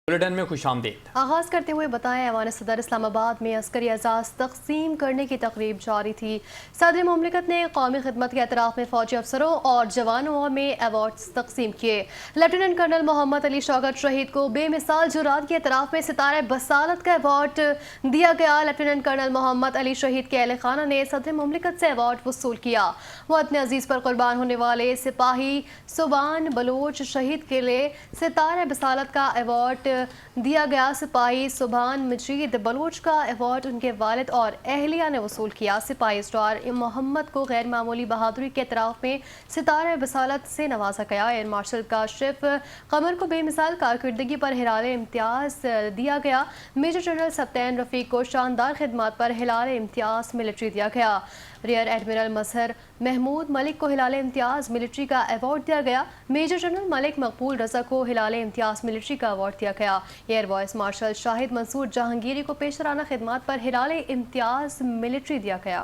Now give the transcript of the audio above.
Bulletin میں خوش آمدید۔ آغاز کرتے ہوئے بتائیں ایوان صدر اسلام آباد میں عسکری اعزاز تقسیم کرنے کی تقریب جاری تھی۔ صدر مملکت نے قومی خدمت کے اعتراف میں فوجی افسروں اور جوانوں میں ایوارڈز تقسیم کیے۔ لیفٹیننٹ کرنل محمد علی شوکت شہید کو بے مثال جرات کے اعتراف میں ستارہ بصالت کا ایوارڈ دیا گیا۔ لیفٹیننٹ کرنل محمد علی شہید کے اہل خانہ نے صدر مملکت سے ایوارڈ وصول کیا۔ وطن عزیز پر قربان ہونے والے سپاہی سبحان بلوچ شہید کے لیے ستارہ بصالت کا ایوارڈ دیا گیا۔ سپاہی سبحان مجید بلوچ کا ایوارڈ ان کے والد اور اہلیہ نے وصول کیا۔ سپاہی اسٹار محمد کو غیر معمولی بہادری کے اعتراف میں ستارہ بصالت سے نوازا گیا۔ ایئر مارشل کاشف قمر کو بے مثال کارکردگی پر ہلال امتیاز دیا گیا۔ میجر جنرل سبطین رفیق کو شاندار خدمات پر ہلال امتیاز ملٹری دیا گیا۔ ریئر ایڈمرل مظہر محمود ملک کو ہلال امتیاز ملٹری کا ایوارڈ دیا گیا۔ میجر جنرل ملک مقبول رضا کو ہلال امتیاز ملٹری کا ایوارڈ دیا گیا۔ ایئر وائس مارشل شاہد منصور جہانگیری کو پیشترانہ خدمات پر ہلال امتیاز ملٹری دیا گیا۔